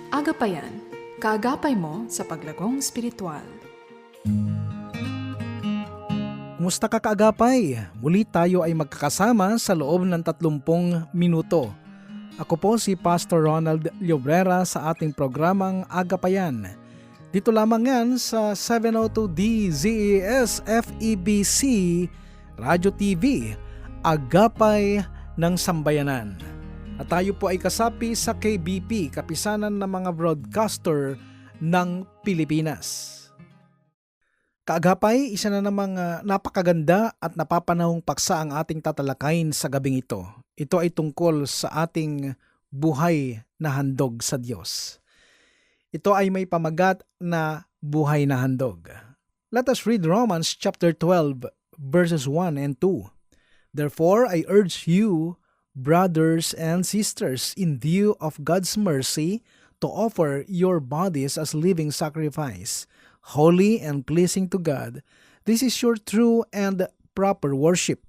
Agapayan, kaagapay mo sa paglagong spiritual. Kumusta ka kaagapay? Muli tayo ay magkakasama sa loob ng 30 minuto. Ako po si Pastor Ronald Llobrera sa ating programang Agapayan. Dito lamang yan sa 702 DZES FEBC Radio TV, Agapay ng Sambayanan. At tayo po ay kasapi sa KBP, Kapisanan ng mga Broadcaster ng Pilipinas. Kaagapay, isa na namang napakaganda at napapanahong paksa ang ating tatalakayin sa gabing ito. Ito ay tungkol sa ating buhay na handog sa Diyos. Ito ay may pamagat na buhay na handog. Let us read Romans chapter 12 verses 1 and 2. Therefore, I urge you, brothers and sisters, in view of God's mercy, to offer your bodies as living sacrifice, holy and pleasing to God. This is your true and proper worship.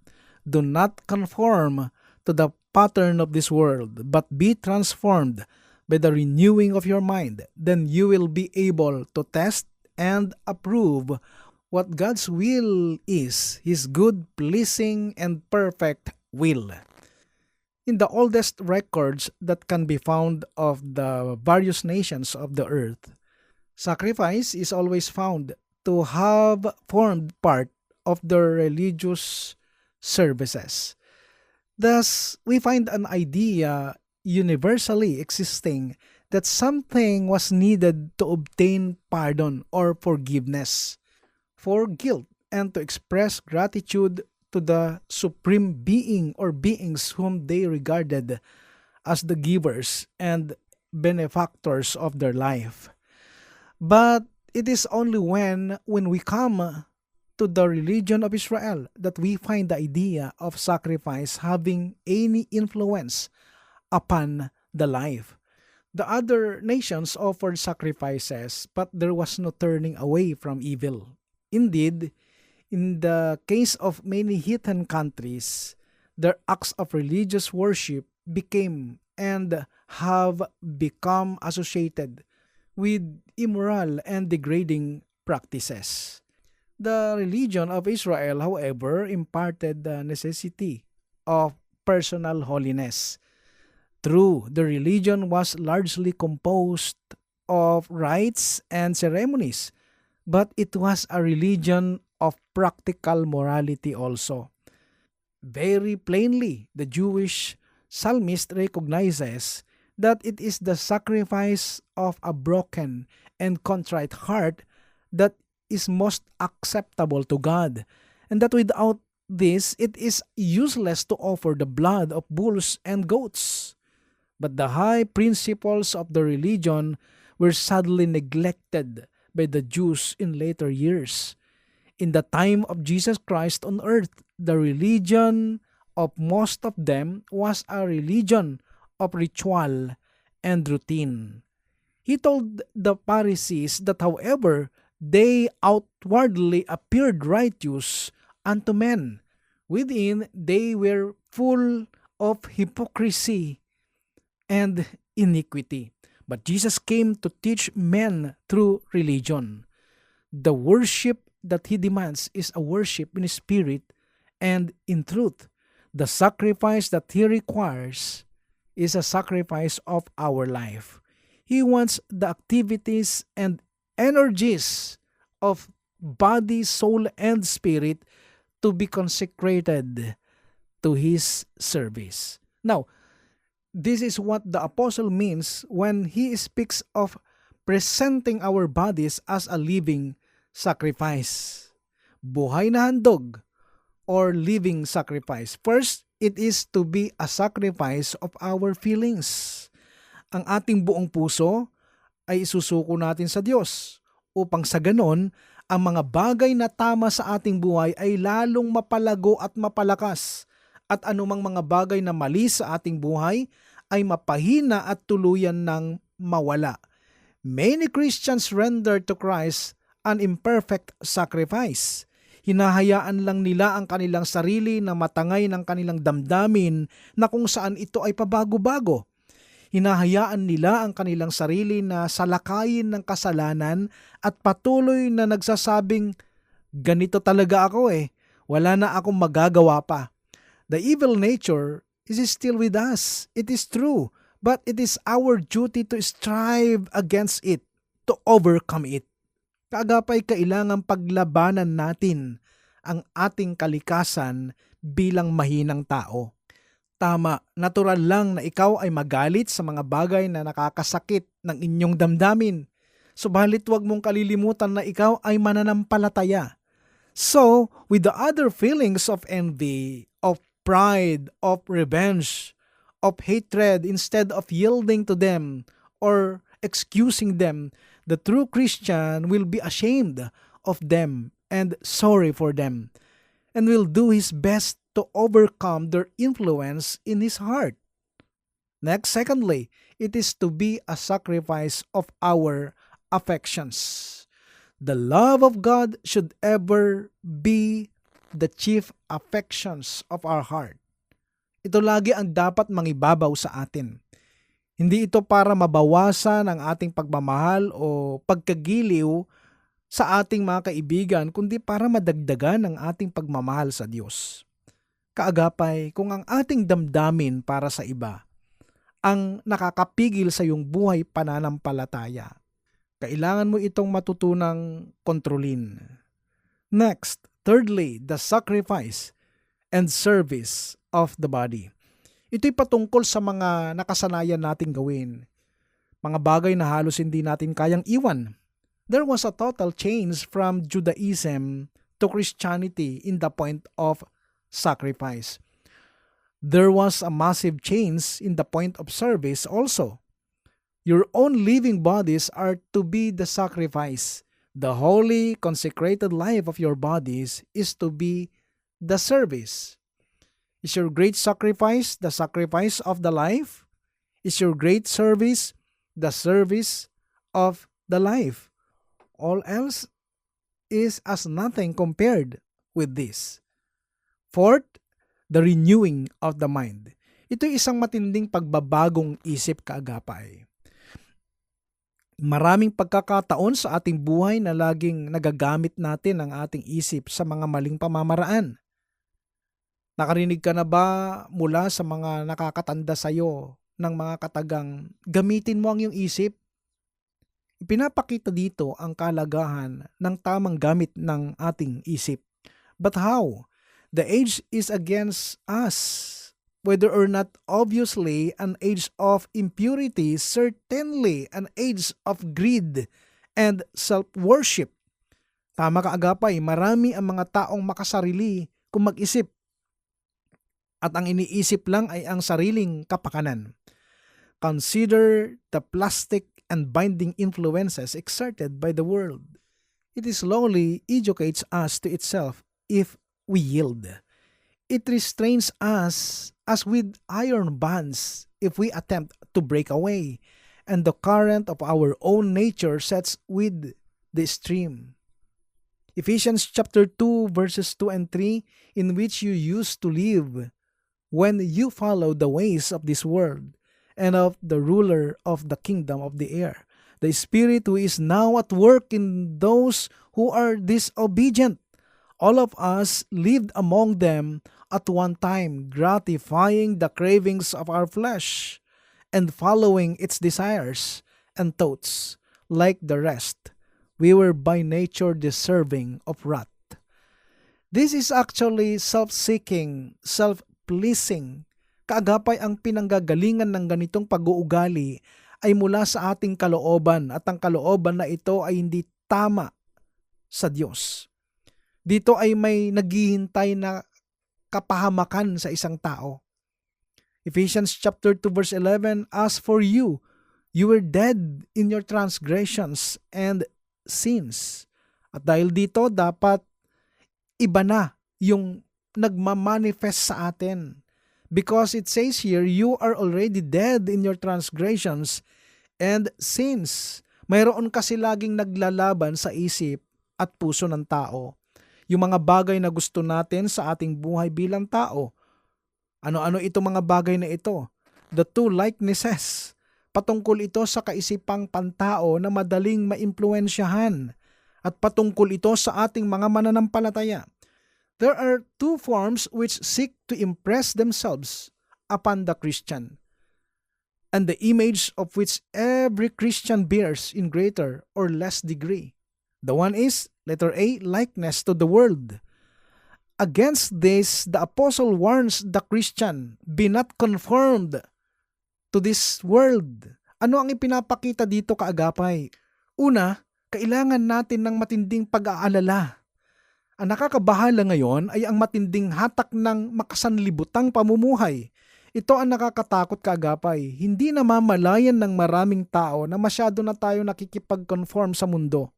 Do not conform to the pattern of this world, but be transformed by the renewing of your mind. Then you will be able to test and approve what God's will is, His good, pleasing, and perfect will. In the oldest records that can be found of the various nations of the earth, sacrifice is always found to have formed part of their religious services. Thus, we find an idea universally existing that something was needed to obtain pardon or forgiveness for guilt and to express gratitude to the supreme being or beings whom they regarded as the givers and benefactors of their life. But it is only when we come to the religion of Israel that we find the idea of sacrifice having any influence upon the life. The other nations offered sacrifices, but there was no turning away from evil. Indeed, in the case of many heathen countries, their acts of religious worship became and have become associated with immoral and degrading practices. The religion of Israel, however, imparted the necessity of personal holiness. True, the religion was largely composed of rites and ceremonies, but it was a religion of practical morality also. Very plainly, the Jewish psalmist recognizes that it is the sacrifice of a broken and contrite heart that is most acceptable to God, and that without this, it is useless to offer the blood of bulls and goats. But the high principles of the religion were sadly neglected by the Jews in later years. In the time of Jesus Christ on earth, the religion of most of them was a religion of ritual and routine. He told the Pharisees that however they outwardly appeared righteous unto men, within they were full of hypocrisy and iniquity. But Jesus came to teach men through religion. The worship that He demands is a worship in spirit and in truth. The sacrifice that He requires is a sacrifice of our life. He wants the activities and energies of body, soul, and spirit to be consecrated to His service. Now, this is what the apostle means when he speaks of presenting our bodies as a living sacrifice. Buhay na handog or living sacrifice. First, it is to be a sacrifice of our feelings. Ang ating buong puso ay isusuko natin sa Diyos upang sa ganon, ang mga bagay na tama sa ating buhay ay lalong mapalago at mapalakas, at anumang mga bagay na mali sa ating buhay ay mapahina at tuluyan ng mawala. Many Christians render to Christ an imperfect sacrifice. Hinahayaan lang nila ang kanilang sarili na matangay ng kanilang damdamin na kung saan ito ay pabago-bago. Hinahayaan nila ang kanilang sarili na salakayin ng kasalanan at patuloy na nagsasabing, ganito talaga ako eh, wala na akong magagawa pa. The evil nature is still with us. It is true, but it is our duty to strive against it, to overcome it. Kaagapay, kailangang paglabanan natin ang ating kalikasan bilang mahinang tao. Tama, natural lang na ikaw ay magalit sa mga bagay na nakakasakit ng inyong damdamin. Subalit huwag mong kalilimutan na ikaw ay mananampalataya. So, with the other feelings of envy, of pride, of revenge, of hatred, instead of yielding to them or excusing them, the true Christian will be ashamed of them and sorry for them, and will do his best to overcome their influence in his heart. Next, secondly, it is to be a sacrifice of our affections. The love of God should ever be the chief affections of our heart. Ito lagi ang dapat mangibabaw sa atin. Hindi ito para mabawasan ang ating pagmamahal o pagkagiliw sa ating mga kaibigan, kundi para madagdagan ang ating pagmamahal sa Diyos. Kaagapay, kung ang ating damdamin para sa iba ang nakakapigil sa iyong buhay pananampalataya, kailangan mo itong matutunang kontrolin. Next, thirdly, the sacrifice and service of the body. Ito'y patungkol sa mga nakasanayan nating gawin, mga bagay na halos hindi natin kayang iwan. There was a total change from Judaism to Christianity in the point of sacrifice. There was a massive change in the point of service also. Your own living bodies are to be the sacrifice. The holy, consecrated life of your bodies is to be the service. Is your great sacrifice the sacrifice of the life? Is your great service the service of the life? All else is as nothing compared with this. Fourth, the renewing of the mind. Ito isang matinding pagbabagong isip, kaagapay. Maraming pagkakataon sa ating buhay na laging nagagamit natin ang ating isip sa mga maling pamamaraan. Nakarinig ka na ba mula sa mga nakakatanda sa iyo ng mga katagang gamitin mo ang iyong isip? Ipinapakita dito ang kalagahan ng tamang gamit ng ating isip. But how? The age is against us. Whether or not obviously an age of impurity, certainly an age of greed and self-worship. Tama ka, agapay, marami ang mga taong makasarili kung mag-isip. At ang iniisip lang ay ang sariling kapakanan. Consider the plastic and binding influences exerted by the world. It slowly educates us to itself if we yield. It restrains us as with iron bands if we attempt to break away, and the current of our own nature sets with the stream. Ephesians chapter 2 verses 2 and 3, in which you used to live when you followed the ways of this world and of the ruler of the kingdom of the air, the Spirit who is now at work in those who are disobedient. All of us lived among them at one time, gratifying the cravings of our flesh and following its desires and thoughts. Like the rest, we were by nature deserving of wrath. This is actually self-seeking, self-pleasing. Kaagapay, ang pinanggagalingan ng ganitong pag-uugali ay mula sa ating kalooban, at ang kalooban na ito ay hindi tama sa Diyos. Dito ay may naghihintay na kapahamakan sa isang tao. Ephesians chapter 2 verse 11, as for you, you were dead in your transgressions and sins. At dahil dito, dapat iba na yung nagmamanifest sa atin. Because it says here, you are already dead in your transgressions and sins. Mayroon kasi laging naglalaban sa isip at puso ng tao. Yung mga bagay na gusto natin sa ating buhay bilang tao. Ano-ano itong mga bagay na ito? The two likenesses. Patungkol ito sa kaisipang pantao na madaling maimpluwensyahan at patungkol ito sa ating mga mananampalataya. There are two forms which seek to impress themselves upon the Christian, and the image of which every Christian bears in greater or less degree. The one is, letter A, likeness to the world. Against this, the apostle warns the Christian, be not conformed to this world. Ano ang ipinapakita dito, kaagapay? Una, kailangan natin ng matinding pag-aalala. Ang nakakabahala ngayon ay ang matinding hatak ng makasanlibutang pamumuhay. Ito ang nakakatakot, kaagapay. Hindi namamalayan ng maraming tao na masyado na tayo nakikipag-conform sa mundo.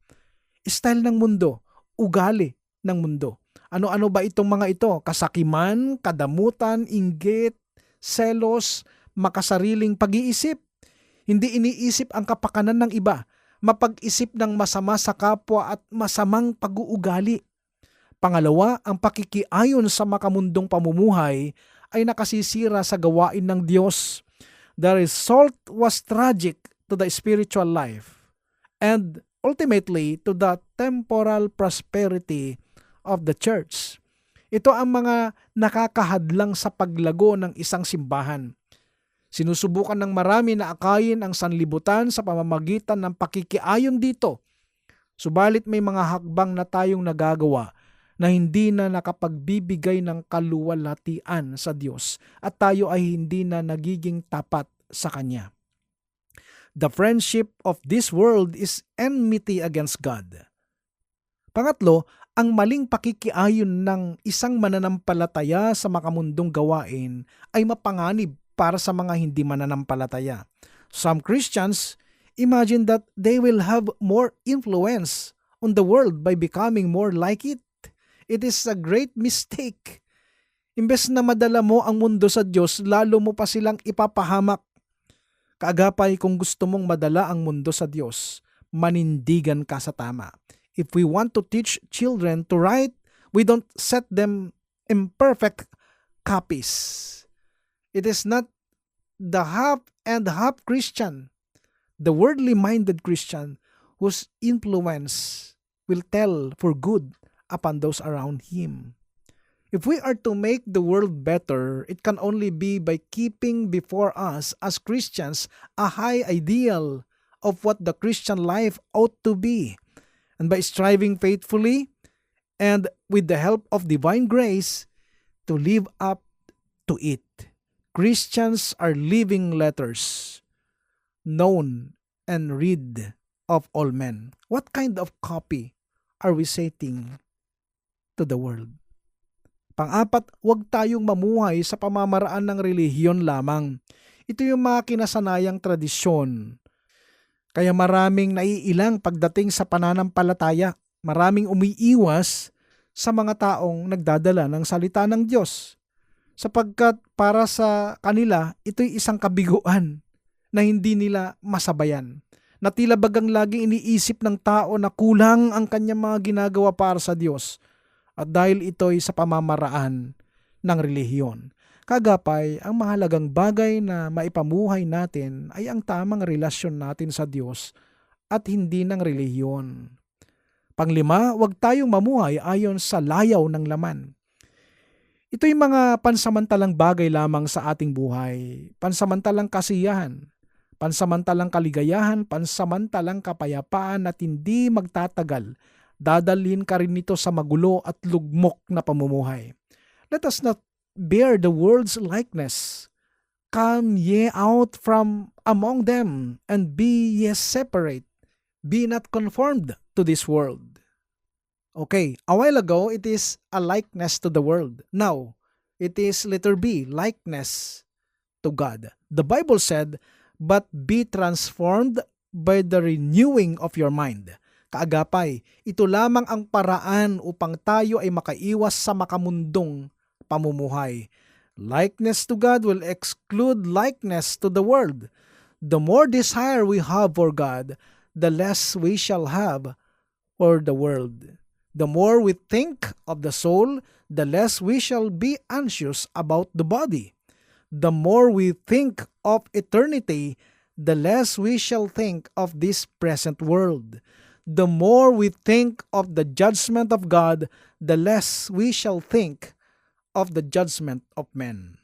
Style ng mundo, ugali ng mundo. Ano-ano ba itong mga ito? Kasakiman, kadamutan, inggit, selos, makasariling pag-iisip. Hindi iniisip ang kapakanan ng iba, mapag-isip ng masama sa kapwa at masamang pag-uugali. Pangalawa, ang pakikiayon sa makamundong pamumuhay ay nakasisira sa gawain ng Diyos. The result was tragic to the spiritual life and ultimately to the temporal prosperity of the church. Ito ang mga nakakahadlang sa paglago ng isang simbahan. Sinusubukan ng marami na akayin ang sanlibutan sa pamamagitan ng pakikiayon dito. Subalit may mga hakbang na tayong nagagawa na hindi na nakapagbibigay ng kaluwalhatian sa Diyos at tayo ay hindi na nagiging tapat sa Kanya. The friendship of this world is enmity against God. Pangatlo, ang maling pakikiayon ng isang mananampalataya sa makamundong gawain ay mapanganib para sa mga hindi mananampalataya. Some Christians imagine that they will have more influence on the world by becoming more like it. It is a great mistake. Imbes na madala mo ang mundo sa Diyos, lalo mo pa silang ipapahamak. Kaagapay, kung gusto mong madala ang mundo sa Diyos, manindigan ka sa tama. If we want to teach children to write, we don't set them imperfect copies. It is not the half and half Christian, the worldly-minded Christian, whose influence will tell for good upon those around him. If we are to make the world better, it can only be by keeping before us as Christians a high ideal of what the Christian life ought to be, and by striving faithfully and with the help of divine grace to live up to it. Christians are living letters, known and read of all men. What kind of copy are we setting to the world? Pang-apat, huwag tayong mamuhay sa pamamaraan ng relihiyon lamang. Ito yung mga kinasanayang tradisyon. Kaya maraming naiilang pagdating sa pananampalataya. Maraming umiiwas sa mga taong nagdadala ng salita ng Diyos. Sapagkat para sa kanila, ito'y isang kabiguan na hindi nila masabayan. Na tila bagang laging iniisip ng tao na kulang ang kanyang mga ginagawa para sa Diyos. At dahil ito'y sa pamamaraan ng relihiyon. Kagapay, ang mahalagang bagay na maipamuhay natin ay ang tamang relasyon natin sa Diyos at hindi ng relihiyon. Panglima, huwag tayong mamuhay ayon sa layaw ng laman. Ito'y mga pansamantalang bagay lamang sa ating buhay, pansamantalang kasiyahan, pansamantalang kaligayahan, pansamantalang kapayapaan at hindi magtatagal. Dadalhin ka rin nito sa magulo at lugmok na pamumuhay. Let us not bear the world's likeness. Come ye out from among them and be ye separate. Be not conformed to this world. Okay, a while ago, it is a likeness to the world. Now, it is letter B, likeness to God. The Bible said, but be transformed by the renewing of your mind. Kaagapay, ito lamang ang paraan upang tayo ay makaiwas sa makamundong pamumuhay. Likeness to God will exclude likeness to the world. The more desire we have for God, the less we shall have for the world. The more we think of the soul, the less we shall be anxious about the body. The more we think of eternity, the less we shall think of this present world. The more we think of the judgment of God, the less we shall think of the judgment of men.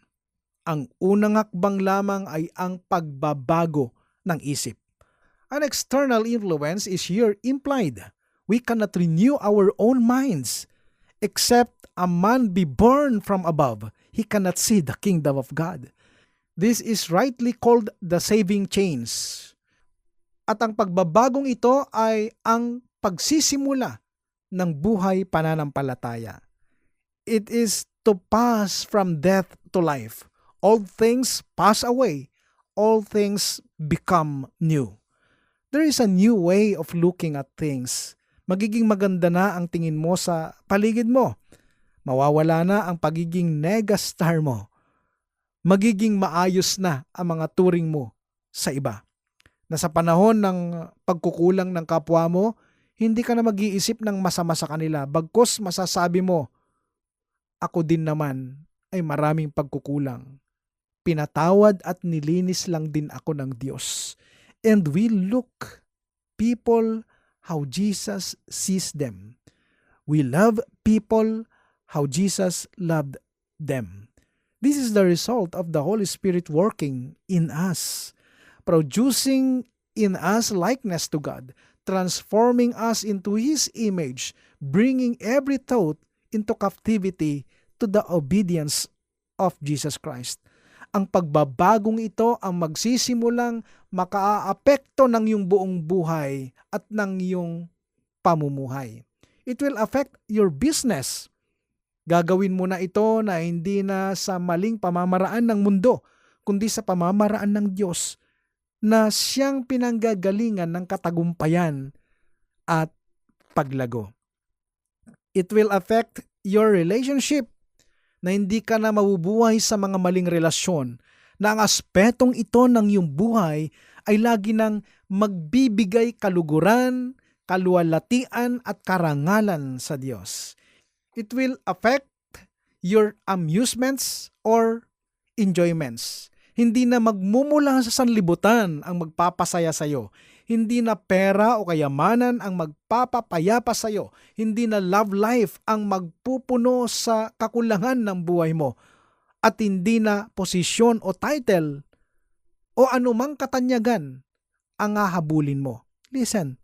Ang unang hakbang lamang ay ang pagbabago ng isip. An external influence is here implied. We cannot renew our own minds. Except a man be born from above, he cannot see the kingdom of God. This is rightly called the saving change. At ang pagbabagong ito ay ang pagsisimula ng buhay pananampalataya. It is to pass from death to life. Old things pass away. All things become new. There is a new way of looking at things. Magiging maganda na ang tingin mo sa paligid mo. Mawawala na ang pagiging negastar mo. Magiging maayos na ang mga turing mo sa iba. Na sa panahon ng pagkukulang ng kapwa mo, hindi ka na mag-iisip ng masama sa kanila. Bagkus masasabi mo, ako din naman ay maraming pagkukulang. Pinatawad at nilinis lang din ako ng Diyos. And we look people how Jesus sees them. We love people how Jesus loved them. This is the result of the Holy Spirit working in us, producing in us likeness to God, transforming us into His image, bringing every thought into captivity to the obedience of Jesus Christ. Ang pagbabagong ito ang magsisimulang makaaapekto ng iyong buong buhay at ng iyong pamumuhay. It will affect your business. Gagawin mo na ito na hindi na sa maling pamamaraan ng mundo, kundi sa pamamaraan ng Diyos na siyang pinanggagalingan ng katagumpayan at paglago. It will affect your relationship na hindi ka na mabubuhay sa mga maling relasyon, na ang aspetong ito ng iyong buhay ay lagi nang magbibigay kaluguran, kaluwalhatian at karangalan sa Diyos. It will affect your amusements or enjoyments. Hindi na magmumula sa sanlibutan ang magpapasaya sa iyo. Hindi na pera o kayamanan ang magpapapayapa sa iyo. Hindi na love life ang magpupuno sa kakulangan ng buhay mo. At hindi na posisyon o title o anumang katanyagan ang hahabulin mo. Listen,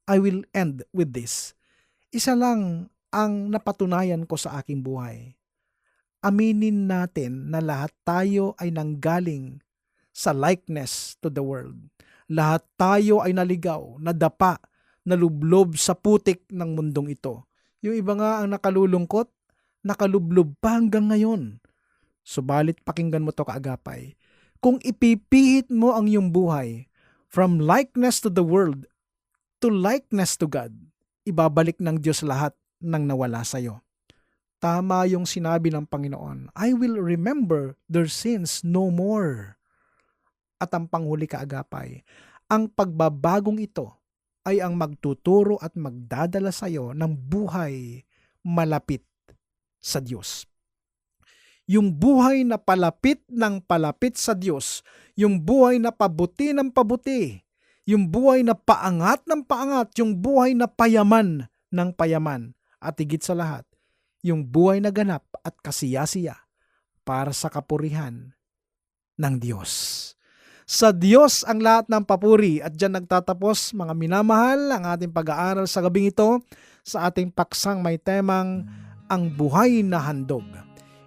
I will end with this. Isa lang ang napatunayan ko sa aking buhay. Aminin natin na lahat tayo ay nanggaling sa likeness to the world. Lahat tayo ay naligaw, nadapa, nalublob sa putik ng mundong ito. Yung iba nga ang nakalulungkot, nakalublob pa hanggang ngayon. Subalit pakinggan mo to kaagapay. Kung ipipihit mo ang iyong buhay from likeness to the world to likeness to God, ibabalik ng Diyos lahat ng nawala sa iyo. Tama yung sinabi ng Panginoon, I will remember their sins no more. At ang panghuli kaagapay, ang pagbabagong ito ay ang magtuturo at magdadala sa iyo ng buhay malapit sa Diyos. Yung buhay na palapit ng palapit sa Diyos, yung buhay na pabuti ng pabuti, yung buhay na paangat ng paangat, yung buhay na payaman ng payaman, at higit sa lahat, yung buhay na ganap at kasiyasiya para sa kapurihan ng Diyos. Sa Diyos ang lahat ng papuri, at dyan nagtatapos mga minamahal ang ating pag-aaral sa gabing ito sa ating paksang may temang ang buhay na handog.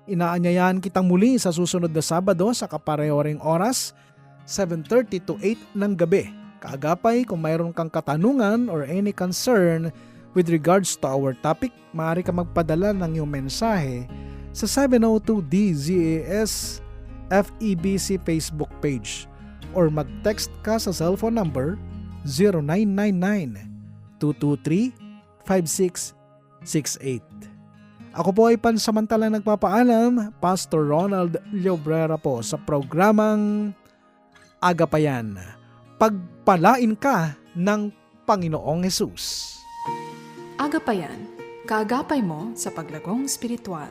Inaanyayahan kitang muli sa susunod na Sabado sa kapareho-ring oras, 7:30 to 8 ng gabi. Kaagapay, kung mayroon kang katanungan or any concern with regards to our topic, maaari ka magpadala ng iyong mensahe sa 702 DZAS FEBC Facebook page or mag-text ka sa cellphone number 0999-223-5668. Ako po ay pansamantalang nagpapaalam, Pastor Ronald Llobrera po sa programang Agapayan. Pagpalain ka ng Panginoong Hesus. Agapayan, kaagapay mo sa paglagong spiritual.